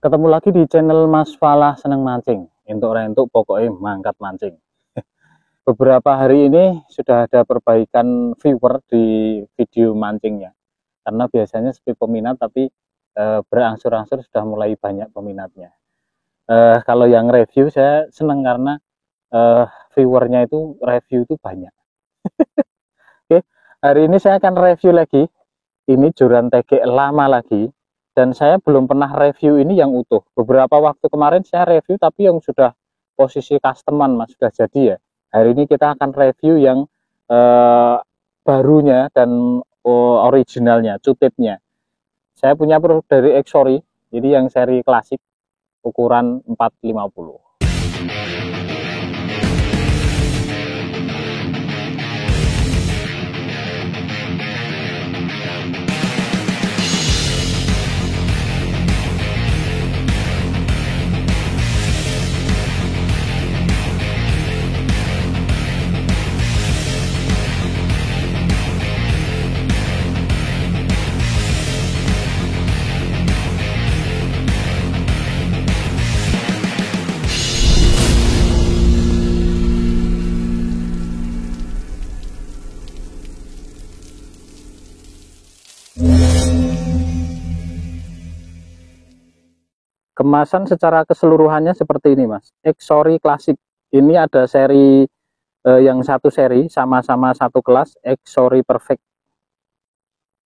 Ketemu lagi di channel Mas Falah Seneng Mancing. Entuk-rentuk pokoknya mangkat mancing. Beberapa hari ini sudah ada perbaikan viewer di video mancingnya. Karena biasanya sepi peminat, tapi berangsur-angsur sudah mulai banyak peminatnya. Kalau yang review saya seneng karena viewernya itu review itu banyak. Oke, hari ini saya akan review lagi. Ini joran tege lama lagi. Dan saya belum pernah review ini yang utuh. Beberapa waktu kemarin saya review tapi yang sudah posisi customan mas, sudah jadi ya. Hari ini kita akan review yang barunya dan originalnya, cutitnya. Saya punya produk dari Exory, jadi yang seri klasik ukuran 450. Kemasan secara keseluruhannya seperti ini mas. Exory Classic. Ini ada seri yang satu seri sama-sama satu kelas, Exory Perfect.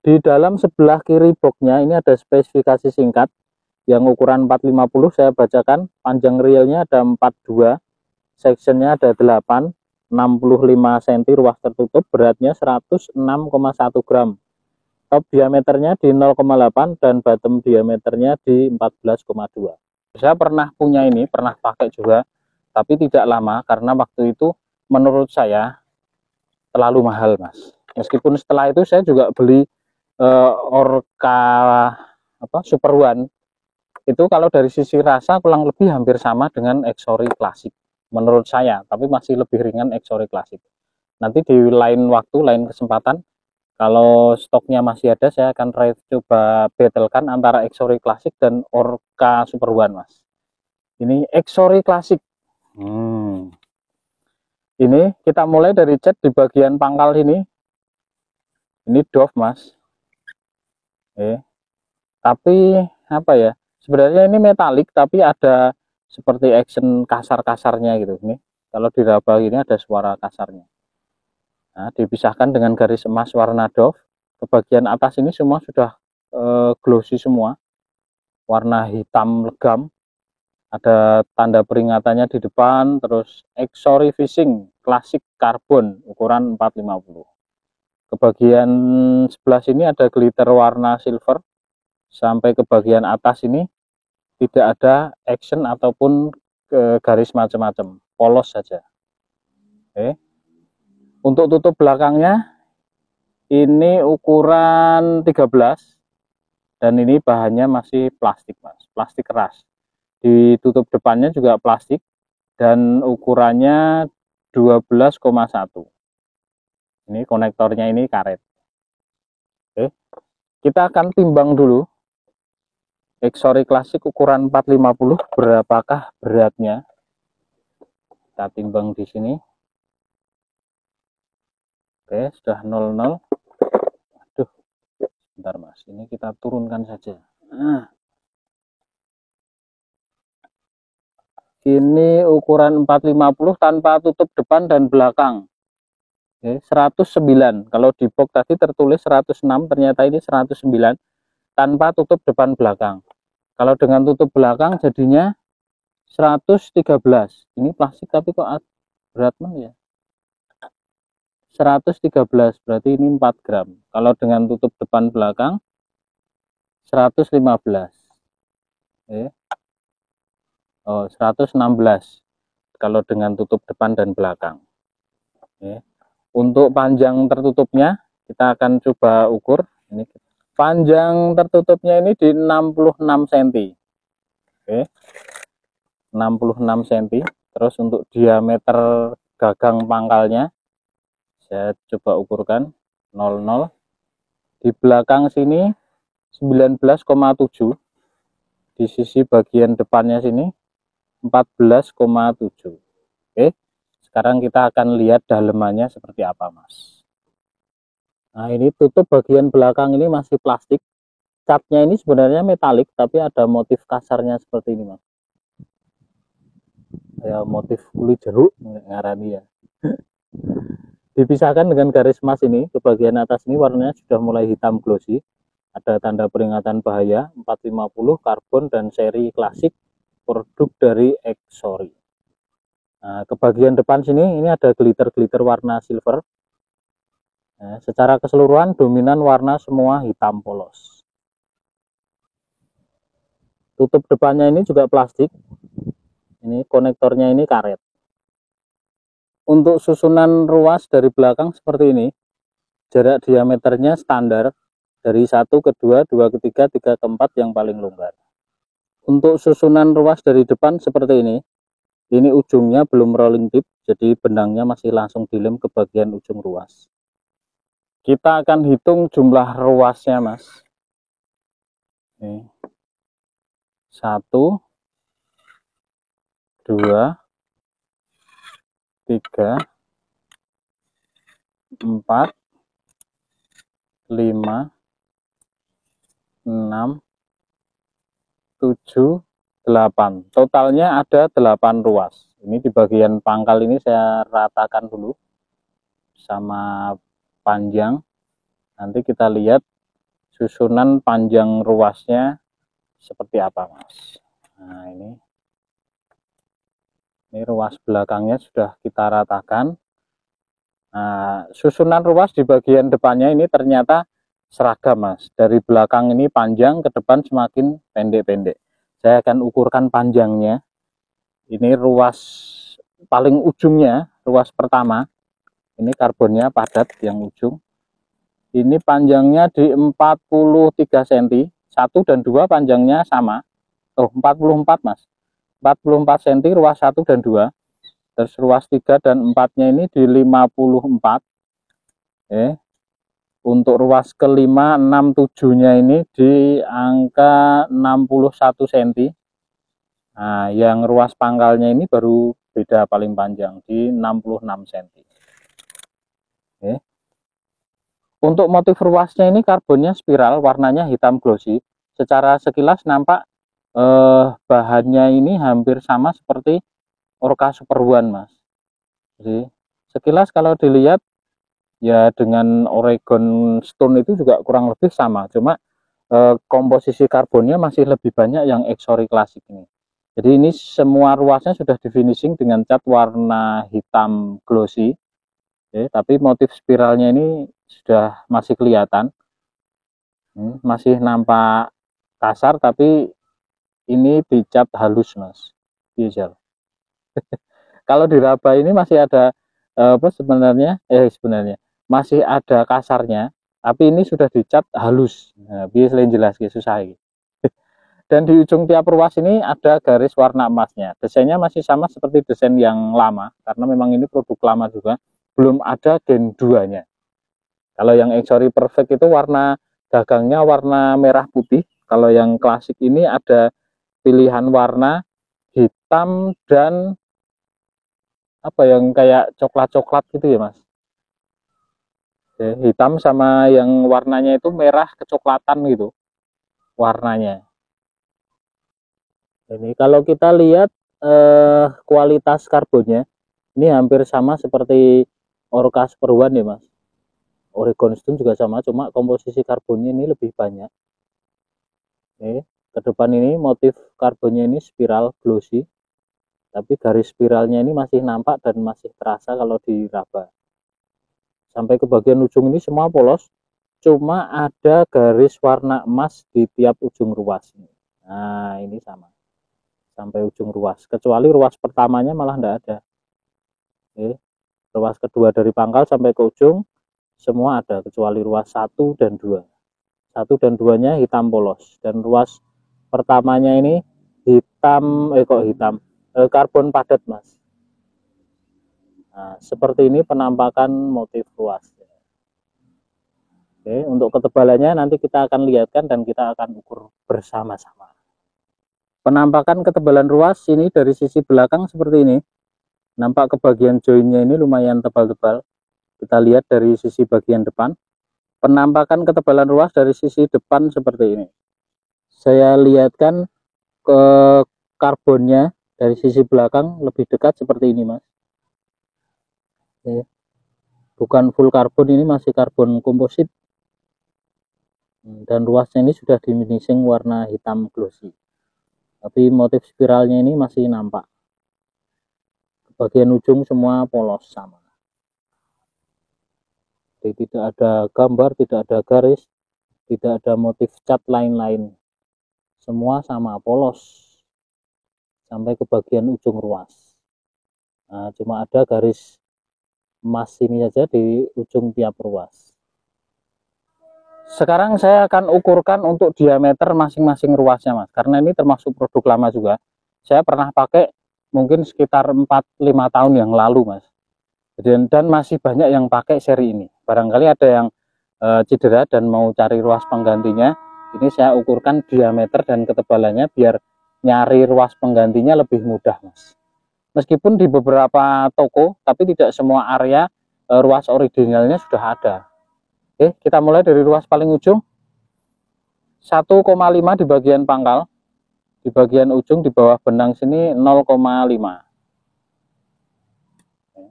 Di dalam sebelah kiri boxnya ini ada spesifikasi singkat yang ukuran 450. Saya bacakan. Panjang reelnya ada 42, sectionnya ada 8, 65 cm ruas tertutup, beratnya 106,1 gram. Top diameternya di 0,8 dan bottom diameternya di 14,2. Saya pernah punya ini, pernah pakai juga, tapi tidak lama karena waktu itu menurut saya terlalu mahal mas. Meskipun setelah itu saya juga beli Orca Super One. Itu kalau dari sisi rasa kurang lebih hampir sama dengan Exory Classic menurut saya, tapi masih lebih ringan Exory Classic. Nanti di lain waktu, lain kesempatan, kalau stoknya masih ada, saya akan coba battlekan antara Exory Classic dan Orca Super One, mas. Ini Exory Classic. Ini kita mulai dari cat di bagian pangkal ini. Ini doff, mas. Tapi apa ya? Sebenarnya ini metalik, tapi ada seperti action kasar-kasarnya gitu. Ini kalau diraba ini ada suara kasarnya. Nah, dipisahkan dengan garis emas warna doff. Ke bagian atas ini semua sudah glossy semua, warna hitam legam. Ada tanda peringatannya di depan. Terus Exory Fishing Classic Carbon ukuran 450. Ke bagian sebelah sini ada glitter warna silver. Sampai ke bagian atas ini tidak ada action ataupun garis macam-macam, polos saja. Oke. Untuk tutup belakangnya ini ukuran 13 dan ini bahannya masih plastik mas, plastik keras. Di tutup depannya juga plastik dan ukurannya 12,1. Ini konektornya ini karet. Oke. Kita akan timbang dulu Exory Classic ukuran 450 berapakah beratnya. Kita timbang di sini. Oke, sudah 00. Aduh, bentar mas, ini kita turunkan saja. Nah, ini ukuran 450 tanpa tutup depan dan belakang. Oke, 109. Kalau di box tadi tertulis 106, ternyata ini 109 tanpa tutup depan belakang. Kalau dengan tutup belakang jadinya 113. Ini plastik tapi kok berat man ya. 113 berarti ini 4 gram. Kalau dengan tutup depan belakang 115. Oh, 116 kalau dengan tutup depan dan belakang. Untuk panjang tertutupnya kita akan coba ukur. Ini panjang tertutupnya ini di 66 cm. 66 cm. Terus untuk diameter gagang pangkalnya saya coba ukurkan 00. Di belakang sini 19,7. di sisi bagian depannya sini 14,7. Oke, sekarang kita akan lihat dalemannya seperti apa, Mas. Nah, ini tutup bagian belakang ini masih plastik. Catnya ini sebenarnya metalik, tapi ada motif kasarnya seperti ini, Mas. Ya, motif kulit jeruk ngarani ya. Dipisahkan dengan garis emas ini, ke bagian atas ini warnanya sudah mulai hitam glossy. Ada tanda peringatan bahaya 450 karbon dan seri klasik, produk dari Exori. Nah, ke bagian depan sini ini ada glitter-glitter warna silver. Nah, secara keseluruhan dominan warna semua hitam polos. Tutup depannya ini juga plastik. Ini konektornya ini karet. Untuk susunan ruas dari belakang seperti ini. Jarak diameternya standar dari 1 ke 2, 2 ke 3, 3 ke 4 yang paling longgar. Untuk susunan ruas dari depan seperti ini. Ini ujungnya belum rolling tip, jadi benangnya masih langsung dilem ke bagian ujung ruas. Kita akan hitung jumlah ruasnya, Mas. Nih. 1, 2, 3, 4, 5, 6, 7, 8. Totalnya ada 8 ruas. Ini di bagian pangkal ini saya ratakan dulu sama panjang. Nanti kita lihat susunan panjang ruasnya seperti apa, Mas. Nah, ini ruas belakangnya sudah kita ratakan. Nah, susunan ruas di bagian depannya ini ternyata seragam, Mas. Dari belakang ini panjang, ke depan semakin pendek-pendek. Saya akan ukurkan panjangnya. Ini ruas paling ujungnya, ruas pertama. Ini karbonnya padat yang ujung. Ini panjangnya di 43 cm. 1 dan 2 panjangnya sama. Oh, 44, Mas. 44 cm ruas 1 dan 2. Terus ruas 3 dan 4-nya ini di 54. Untuk ruas kelima 6, 7-nya ini di angka 61 cm. Nah, yang ruas pangkalnya ini baru beda paling panjang di 66 cm. Untuk motif ruasnya ini karbonnya spiral, warnanya hitam glossy. Secara sekilas nampak bahannya ini hampir sama seperti Orca Super One, Mas. Jadi sekilas kalau dilihat ya dengan Oregon Stone itu juga kurang lebih sama, cuma komposisi karbonnya masih lebih banyak yang Exori klasik ini. Jadi ini semua ruasnya sudah di finishing dengan cat warna hitam glossy. Tapi motif spiralnya ini sudah masih kelihatan, masih nampak kasar, tapi ini dicat halus, Mas. Biasa. Kalau diraba ini masih ada apa sebenarnya? Sebenarnya masih ada kasarnya, tapi ini sudah dicat halus. Nah, biar selain jelas, susah. Dan di ujung tiap ruas ini ada garis warna emasnya. Desainnya masih sama seperti desain yang lama, karena memang ini produk lama juga. Belum ada Gen 2-nya. Kalau yang Exori Perfect itu warna gagangnya warna merah putih. Kalau yang klasik ini ada pilihan warna hitam dan apa yang kayak coklat-coklat gitu ya, Mas. Hitam sama yang warnanya itu merah kecoklatan gitu warnanya. Ini kalau kita lihat kualitas karbonnya ini hampir sama seperti Orca Super One ya, Mas. Oregon Stone juga sama, cuma komposisi karbonnya ini lebih banyak. Ke depan ini motif karbonnya ini spiral glossy, tapi garis spiralnya ini masih nampak dan masih terasa kalau diraba. Sampai ke bagian ujung ini semua polos, cuma ada garis warna emas di tiap ujung ruas. Nah, ini sama sampai ujung ruas, kecuali ruas pertamanya malah tidak ada. Ruas kedua dari pangkal sampai ke ujung semua ada, kecuali ruas 1 dan 2. 1 dan 2-nya hitam polos, dan ruas pertamanya ini hitam, karbon padat, Mas. Nah, seperti ini penampakan motif ruas. Untuk ketebalannya nanti kita akan lihatkan dan kita akan ukur bersama-sama. Penampakan ketebalan ruas ini dari sisi belakang seperti ini. Nampak ke bagian joinnya ini lumayan tebal-tebal. Kita lihat dari sisi bagian depan. Penampakan ketebalan ruas dari sisi depan seperti ini. Saya lihatkan ke karbonnya dari sisi belakang lebih dekat seperti ini, Mas. Bukan full karbon, ini masih karbon komposit. Dan ruasnya ini sudah di finishing warna hitam glossy. Tapi motif spiralnya ini masih nampak. Bagian ujung semua polos sama. Jadi tidak ada gambar, tidak ada garis, tidak ada motif cat lain-lain. Semua sama, polos. Sampai ke bagian ujung ruas. Nah, cuma ada garis emas ini saja di ujung tiap ruas. Sekarang saya akan ukurkan untuk diameter masing-masing ruasnya, Mas. Karena ini termasuk produk lama juga. Saya pernah pakai mungkin sekitar 4-5 tahun yang lalu, Mas. Dan masih banyak yang pakai seri ini. Barangkali ada yang cedera dan mau cari ruas penggantinya. Ini saya ukurkan diameter dan ketebalannya biar nyari ruas penggantinya lebih mudah, Mas. Meskipun di beberapa toko, tapi tidak semua area ruas originalnya sudah ada. Oke, kita mulai dari ruas paling ujung. 1,5 di bagian pangkal. Di bagian ujung di bawah benang sini 0,5.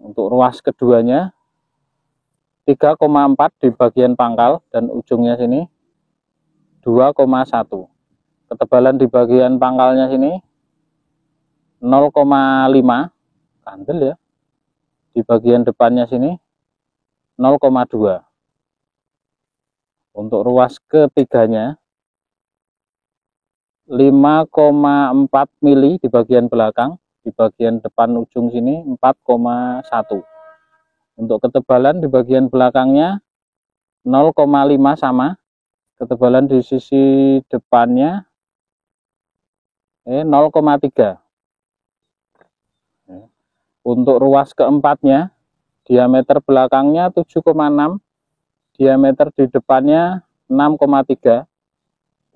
Untuk ruas keduanya 3,4 di bagian pangkal dan ujungnya sini 2,1. Ketebalan di bagian pangkalnya sini 0,5. Kandel ya. Di bagian depannya sini 0,2. Untuk ruas ketiganya 5,4 mili di bagian belakang, di bagian depan ujung sini 4,1. Untuk ketebalan di bagian belakangnya 0,5 sama. Ketebalan di sisi depannya 0,3. Untuk ruas keempatnya diameter belakangnya 7,6. Diameter di depannya 6,3.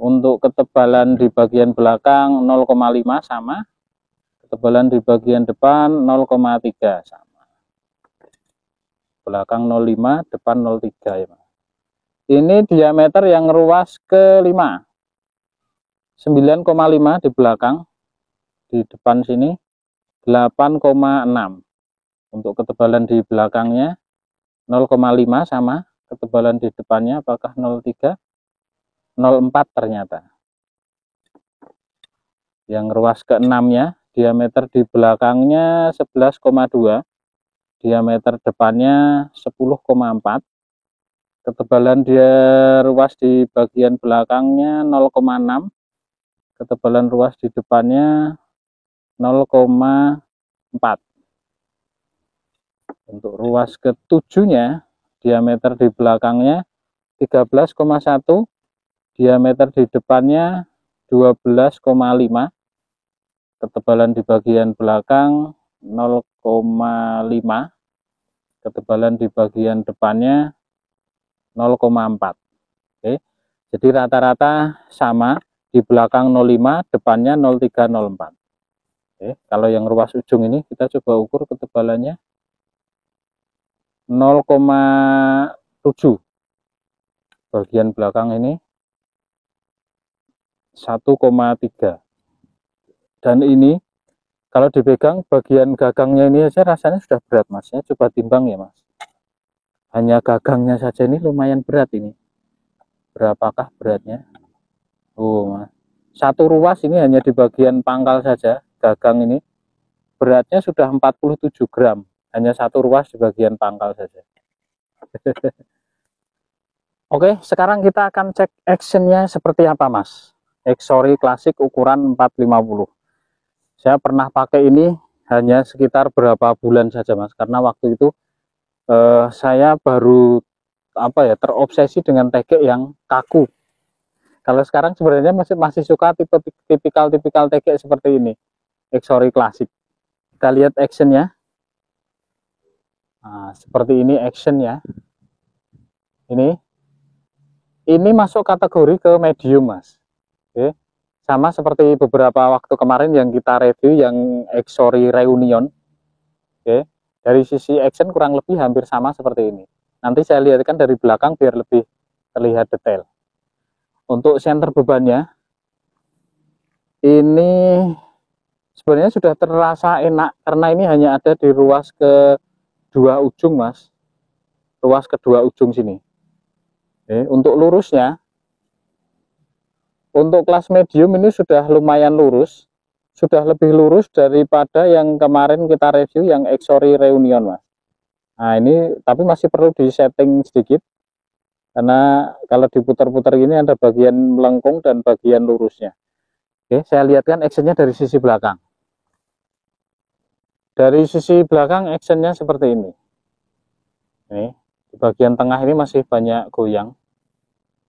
Untuk ketebalan di bagian belakang 0,5 sama. Ketebalan di bagian depan 0,3 sama. Belakang 0,5, depan 0,3 ya, Mas. Ini diameter yang ruas kelima. 9,5 di belakang. Di depan sini 8,6. Untuk ketebalan di belakangnya 0,5 sama. Ketebalan di depannya apakah 0,3? 0,4 ternyata. Yang ruas keenamnya diameter di belakangnya 11,2, diameter depannya 10,4. Ketebalan dia ruas di bagian belakangnya 0,6. Ketebalan ruas di depannya 0,4. Untuk ruas ketujuhnya diameter di belakangnya 13,1, diameter di depannya 12,5. Ketebalan di bagian belakang 0,5. Ketebalan di bagian depannya 0,4. Oke. Jadi rata-rata sama, di belakang 0,5, depannya 0,3, 0,4. Oke. Kalau yang ruas ujung ini kita coba ukur ketebalannya 0,7. Bagian belakang ini 1,3. Dan ini kalau dipegang bagian gagangnya ini aja rasanya sudah berat, Mas. Ya, coba timbang ya, Mas. Hanya gagangnya saja ini lumayan berat ini. Berapakah beratnya? Mas. Satu ruas ini hanya di bagian pangkal saja, gagang ini beratnya sudah 47 gram. Hanya satu ruas di bagian pangkal saja. Oke, sekarang kita akan cek actionnya seperti apa, Mas. Exory klasik ukuran 450. Saya pernah pakai ini hanya sekitar berapa bulan saja, Mas, karena waktu itu saya baru terobsesi dengan tegek yang kaku. Kalau sekarang sebenarnya masih suka tipikal tegek seperti ini, Exory klasik. Kita lihat actionnya. Nah, seperti ini actionnya. Ini masuk kategori ke medium, Mas. Oke, sama seperti beberapa waktu kemarin yang kita review yang Exori Reunion. Oke, dari sisi action kurang lebih hampir sama seperti ini. Nanti saya lihatkan dari belakang biar lebih terlihat detail. Untuk senter bebannya ini sebenarnya sudah terasa enak karena ini hanya ada di ruas kedua ujung, Mas. Ruas kedua ujung sini. Oke, untuk lurusnya, untuk kelas medium ini sudah lumayan lurus, sudah lebih lurus daripada yang kemarin kita review yang Exori Reunion, Mas. Nah ini tapi masih perlu di setting sedikit karena kalau diputar-putar gini ada bagian melengkung dan bagian lurusnya. Oke, saya lihatkan actionnya dari sisi belakang. Dari sisi belakang actionnya seperti ini. Ini di bagian tengah ini masih banyak goyang.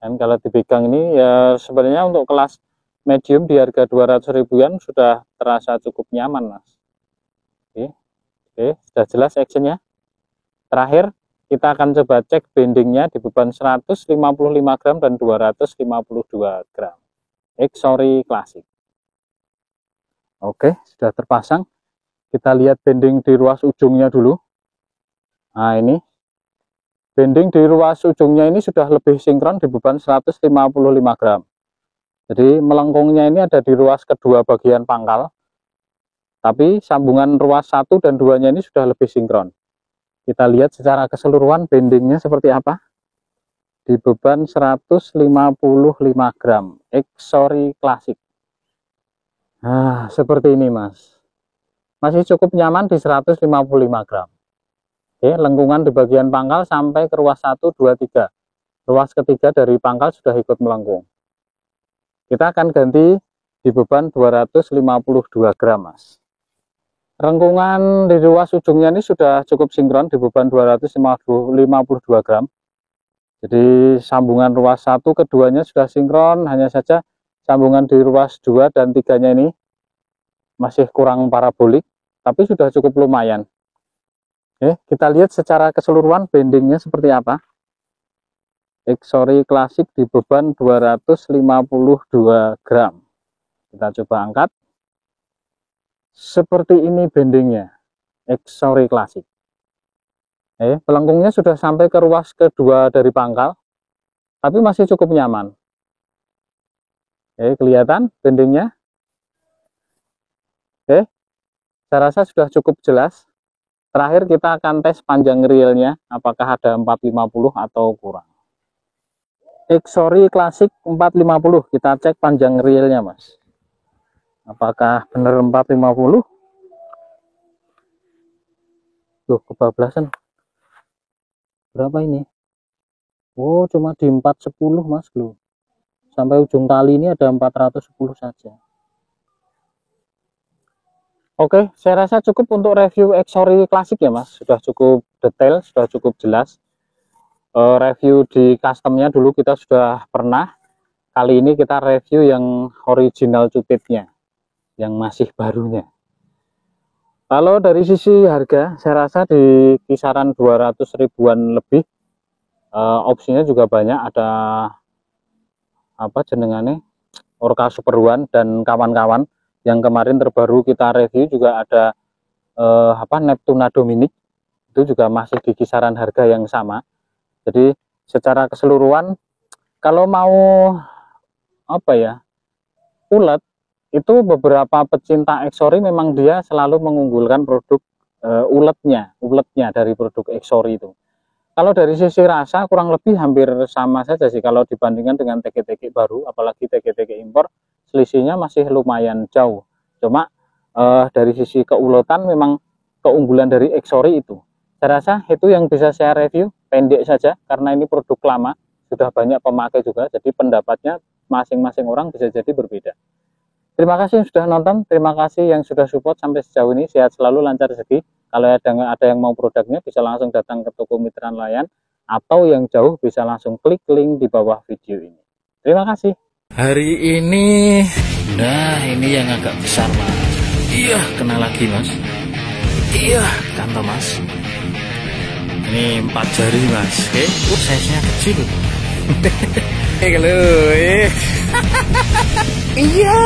Dan kalau dipegang ini ya sebenarnya untuk kelas medium di harga 200 ribuan sudah terasa cukup nyaman, Mas. Oke, sudah jelas actionnya. Terakhir kita akan coba cek bendingnya di beban 155 gram dan 252 gram. Exori Classic. Oke, sudah terpasang. Kita lihat bending di ruas ujungnya dulu. Nah ini bending di ruas ujungnya ini sudah lebih sinkron di beban 155 gram. Jadi melengkungnya ini ada di ruas kedua bagian pangkal. Tapi sambungan ruas 1 dan 2-nya ini sudah lebih sinkron. Kita lihat secara keseluruhan bendingnya seperti apa. Di beban 155 gram. Exori Classic. Nah, seperti ini, Mas. Masih cukup nyaman di 155 gram. Oke, lengkungan di bagian pangkal sampai ke ruas 1, 2, 3. Ruas ketiga dari pangkal sudah ikut melengkung. Kita akan ganti di beban 252 gram, Mas. Lengkungan di ruas ujungnya ini sudah cukup sinkron di beban 252 gram. Jadi sambungan ruas 1 keduanya sudah sinkron, hanya saja sambungan di ruas 2 dan 3-nya ini masih kurang parabolik, tapi sudah cukup lumayan. Oke, kita lihat secara keseluruhan bendingnya seperti apa. Exori Classic di beban 252 gram. Kita coba angkat. Seperti ini bendingnya. Exori Classic. Pelengkungnya sudah sampai ke ruas kedua dari pangkal, tapi masih cukup nyaman. Kelihatan bendingnya. Saya rasa sudah cukup jelas. Terakhir kita akan tes panjang reelnya, apakah ada 450 atau kurang. Exori Classic 450, kita cek panjang reelnya, Mas. Apakah benar 450? Loh, kebablasan. Berapa ini? Oh, cuma di 410, Mas, loh. Sampai ujung tali ini ada 410 saja. Oke, saya rasa cukup untuk review Exori Classic ya, Mas. Sudah cukup detail, sudah cukup jelas. Review di customnya dulu kita sudah pernah. Kali ini kita review yang original cupitnya, yang masih barunya. Kalau dari sisi harga, saya rasa di kisaran 200 ribuan lebih. Opsinya juga banyak, ada apa jenengannya, Orca Super One dan kawan-kawan. Yang kemarin terbaru kita review juga ada Neptuna Dominic, itu juga masih di kisaran harga yang sama. Jadi secara keseluruhan kalau mau ulet, itu beberapa pecinta Exori memang dia selalu mengunggulkan produk uletnya dari produk Exori itu. Kalau dari sisi rasa kurang lebih hampir sama saja sih kalau dibandingkan dengan TG-TG baru, apalagi TG-TG impor. Selisihnya masih lumayan jauh. Cuma dari sisi keuletan memang keunggulan dari Exori itu. Saya rasa itu yang bisa saya review, pendek saja karena ini produk lama, sudah banyak pemakai juga, jadi pendapatnya masing-masing orang bisa jadi berbeda. Terima kasih yang sudah nonton, terima kasih yang sudah support sampai sejauh ini. Sehat selalu, lancar rezeki. Kalau ada yang mau produknya bisa langsung datang ke toko Mitra Nelayan, atau yang jauh bisa langsung klik link di bawah video ini. Terima kasih. Hari ini, nah ini yang agak besar, Mas. Iya, kena lagi, Mas. Iya, kantong, Mas. Ini 4 jari, Mas. Oke, size-nya kecil. Iya.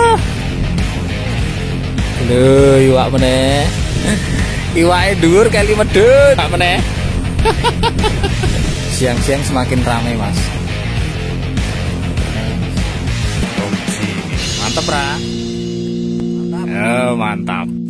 Lho, iwak meneh. Iwake dhuwur kali medhut, Pak meneh. Siang-siang semakin ramai, Mas. Mantap, Ra. Mantap. Oh, mantap.